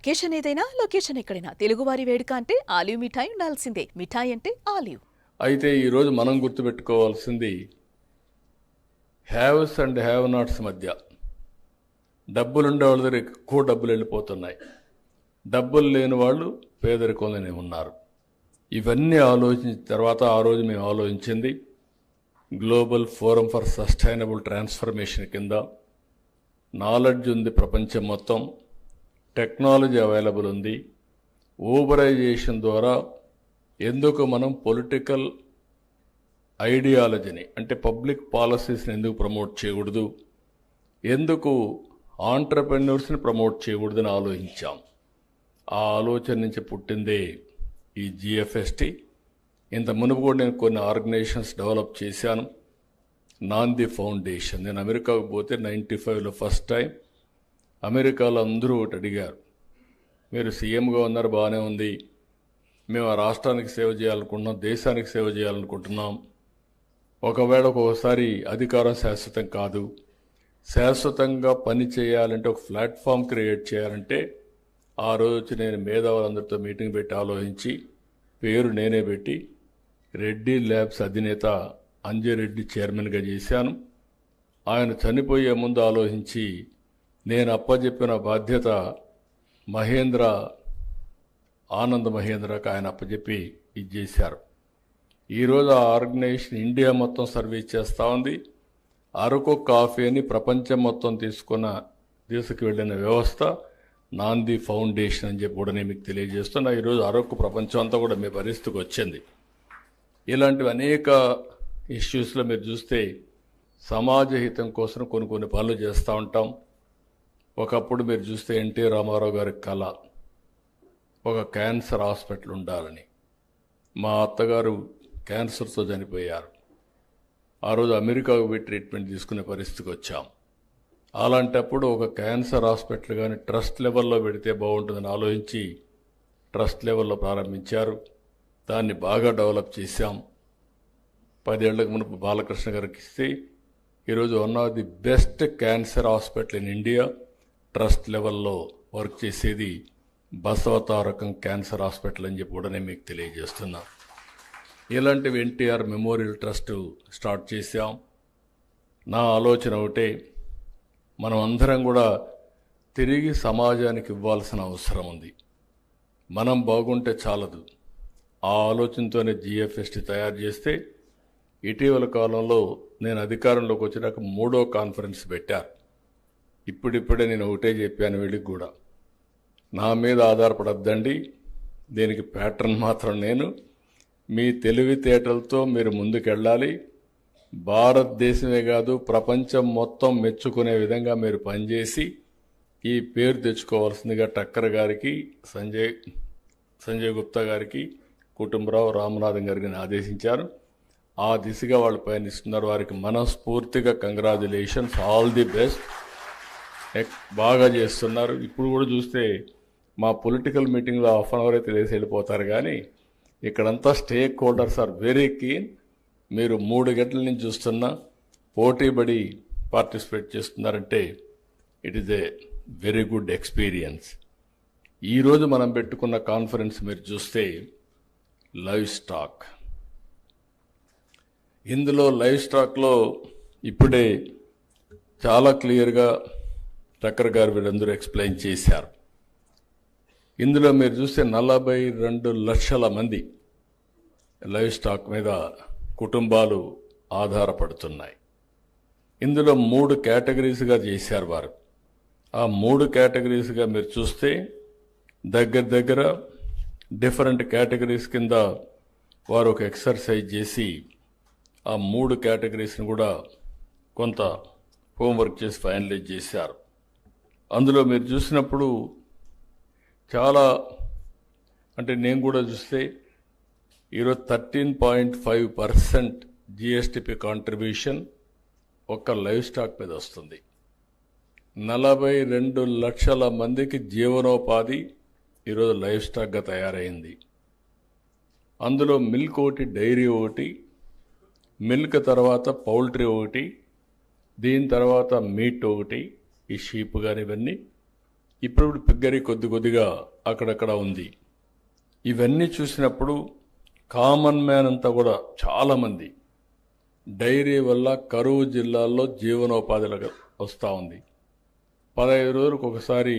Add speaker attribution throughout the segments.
Speaker 1: Occasion ఏదైనా location ఎక్కడైనా తెలుగువారి వేడుక అంటే ఆలివ్ మిఠాయి ఉండాల్సిందే. మిఠాయి అంటే ఆలివ్.
Speaker 2: అయితే ఈరోజు మనం గుర్తుపెట్టుకోవాల్సింది హ్యావ్స్ అండ్ హ్యావ్ నాట్స్ మధ్య. డబ్బులుండే వాళ్ళ దగ్గర ఎక్కువ డబ్బులు వెళ్ళిపోతున్నాయి, డబ్బులు లేని వాళ్ళు పేదరికంలోనే ఉన్నారు. ఇవన్నీ ఆలోచించిన తర్వాత ఆ రోజు మేము ఆలోచించింది global forum for sustainable transformation కింద. నాలెడ్జ్ ఉంది ప్రపంచం మొత్తం, టెక్నాలజీ అవైలబుల్ ఉంది. ఊబరైజేషన్ ద్వారా ఎందుకు మనం పొలిటికల్ ఐడియాలజీని అంటే పబ్లిక్ పాలసీస్ని ఎందుకు ప్రమోట్ చేయకూడదు, ఎందుకు ఆంటర్ప్రెన్యూర్స్ని ప్రమోట్ చేయకూడదని ఆలోచించాం. ఆ ఆలోచన నుంచి పుట్టిందే ఈ జిఎఫ్ఎస్టి. ఇంత మునుపు కూడా నేను కొన్ని ఆర్గనైజేషన్స్ డెవలప్ చేశాను. నాంది ఫౌండేషన్. నేను అమెరికాకు పోతే 95లో ఫస్ట్ టైం అమెరికాలో అందరూ ఒకటి అడిగారు, మీరు సీఎంగా ఉన్నారు, బాగానే ఉంది, మేము ఆ రాష్ట్రానికి సేవ చేయాలనుకుంటున్నాం, దేశానికి సేవ చేయాలనుకుంటున్నాం. ఒకవేళ ఒక్కొక్కసారి అధికారం శాశ్వతం కాదు, శాశ్వతంగా పని చేయాలంటే ఒక ప్లాట్ఫామ్ క్రియేట్ చేయాలంటే ఆ రోజు నేను మేధావులందరితో మీటింగ్ పెట్టి ఆలోచించి పేరు నేనే పెట్టి రెడ్డి ల్యాబ్స్ అధినేత అంజయ్ రెడ్డి చైర్మన్గా చేశాను. ఆయన చనిపోయే ముందు ఆలోచించి నేను అప్పచెప్పిన బాధ్యత ఆనంద్ మహేంద్రకు ఆయన అప్పచెప్పి ఇది చేశారు. ఈరోజు ఆ ఆర్గనైజేషన్ ఇండియా మొత్తం సర్వీస్ చేస్తూ ఉంది. అరకు కాఫీని ప్రపంచం మొత్తం తీసుకువెళ్ళిన వ్యవస్థ నాంది ఫౌండేషన్ అని చెప్పి కూడా నేను మీకు తెలియజేస్తున్నా. ఈరోజు అరకు ప్రపంచం అంతా కూడా మీ పరిస్థితికి వచ్చింది. ఇలాంటివి అనేక ఇష్యూస్లో మీరు చూస్తే సమాజ హితం కోసం కొన్ని పనులు చేస్తూ ఉంటాం. ఒకప్పుడు మీరు చూస్తే ఎన్టీ రామారావు గారి కళ ఒక క్యాన్సర్ హాస్పిటల్ ఉండాలని. మా అత్తగారు క్యాన్సర్తో చనిపోయారు. ఆ రోజు అమెరికాకు పోయి ట్రీట్మెంట్ తీసుకునే పరిస్థితికి వచ్చాం. అలాంటప్పుడు ఒక క్యాన్సర్ హాస్పిటల్ కానీ ట్రస్ట్ లెవెల్లో పెడితే బాగుంటుందని ఆలోచించి ట్రస్ట్ లెవెల్లో ప్రారంభించారు. దాన్ని బాగా డెవలప్ చేశాం. 10 ఏళ్లకు మునుపు బాలకృష్ణ గారికి ఇస్తే ఈరోజు one of the best cancer hospital in India trust లెవెల్లో వర్క్ చేసేది బసవతారకం క్యాన్సర్ హాస్పిటల్ అని చెప్పి కూడా నేను మీకు తెలియజేస్తున్నా. ఇలాంటివి ఎన్టీఆర్ మెమోరియల్ ట్రస్ట్ స్టార్ట్ చేశాం. నా ఆలోచన ఒకటే, మనం అందరం కూడా తిరిగి సమాజానికి ఇవ్వాల్సిన అవసరం ఉంది. మనం బాగుంటే చాలదు. ఆ ఆలోచనతోనే జిఎఫ్ఎస్టి తయారు చేస్తే ఇటీవల కాలంలో నేను అధికారంలోకి వచ్చినాక 3వ కాన్ఫరెన్స్ పెట్టారు. ఇప్పుడిప్పుడే నేను ఒకటే చెప్పాను వీళ్ళకి కూడా, నా మీద ఆధారపడద్దండి, దీనికి ప్యాటర్న్ మాత్రం నేను. మీ తెలివితేటలతో మీరు ముందుకెళ్ళాలి. భారతదేశమే కాదు ప్రపంచం మొత్తం మెచ్చుకునే విధంగా మీరు పనిచేసి ఈ పేరు తెచ్చుకోవాల్సిందిగా టక్కర్ గారికి, సంజయ్ గుప్తా గారికి, కుటుంబరావు, రామనాథన్ గారికి నేను ఆదేశించాను. ఆ దిశగా వాళ్ళు పయనిస్తున్నారు. వారికి మనస్ఫూర్తిగా కంగ్రాచులేషన్స్, ఆల్ ది బెస్ట్. బాగా చేస్తున్నారు. ఇప్పుడు కూడా చూస్తే మా పొలిటికల్ మీటింగ్లో హాఫ్ అన్ అవర్ అయితే లేసి వెళ్ళిపోతారు, కానీ ఇక్కడంతా stakeholders are very keen. మీరు 3 గంటల నుంచి చూస్తున్నా పోటీపడి పార్టిసిపేట్ చేస్తున్నారంటే it is a very good experience. ఈరోజు మనం పెట్టుకున్న కాన్ఫరెన్స్ మీరు చూస్తే లైవ్ స్టాక్. ఇందులో లైవ్ స్టాక్లో ఇప్పుడే చాలా క్లియర్గా టక్కర్ గారు వీరందరూ ఎక్స్ప్లెయిన్ చేశారు. ఇందులో మీరు చూస్తే 42 లక్షల మంది లైవ్ స్టాక్ మీద కుటుంబాలు ఆధారపడుతున్నాయి. ఇందులో 3 కేటగిరీస్గా చేశారు వారు. ఆ 3 కేటగిరీస్గా మీరు చూస్తే దగ్గర డిఫరెంట్ కేటగిరీస్ కింద వారు ఒక ఎక్సర్సైజ్ చేసి ఆ 3 కేటగిరీస్ని కూడా కొంత హోంవర్క్ చేసి ఫైనలైజ్ చేశారు. అందులో మీరు చూసినప్పుడు చాలా, అంటే నేను కూడా చూస్తే ఈరోజు 13.5% జిఎస్టిపి కాంట్రిబ్యూషన్ ఒక్క లైవ్ స్టాక్ మీద వస్తుంది. 42 లక్షల మందికి జీవనోపాధి ఈరోజు లైవ్ స్టాక్గా తయారైంది. అందులో మిల్క్ ఒకటి, డైరీ ఒకటి, మిల్క్ తర్వాత పౌల్ట్రీ ఒకటి, దీని తర్వాత మీట్ ఒకటి, ఈ షీప్ కానీ ఇవన్నీ, ఇప్పుడు పిగ్గరి కొద్దిగా అక్కడక్కడ ఉంది. ఇవన్నీ చూసినప్పుడు కామన్ మ్యాన్ అంతా కూడా చాలామంది డైరీ వల్ల కరువు జిల్లాల్లో జీవనోపాధిగా వస్తూ ఉంది. 15 రోజులకు ఒకసారి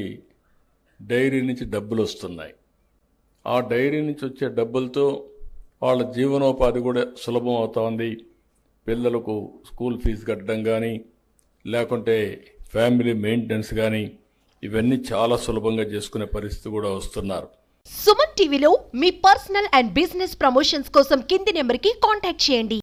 Speaker 2: డైరీ నుంచి డబ్బులు వస్తున్నాయి. ఆ డైరీ నుంచి వచ్చే డబ్బులతో వాళ్ళ జీవనోపాధి కూడా సులభం అవుతా ఉంది. పిల్లలకు స్కూల్ ఫీజు కట్టడం కానీ, లేకుంటే ఫ్యామిలీ మెయింటెనెన్స్ కానీ, ఇవన్నీ చాలా సులభంగా చేసుకునే పరిస్థితి కూడా వస్తున్నారు.
Speaker 3: సుమన్ టీవీలో మీ పర్సనల్ అండ్ బిజినెస్ ప్రమోషన్స్ కోసం కింది నెంబర్కి కాంటాక్ట్ చేయండి.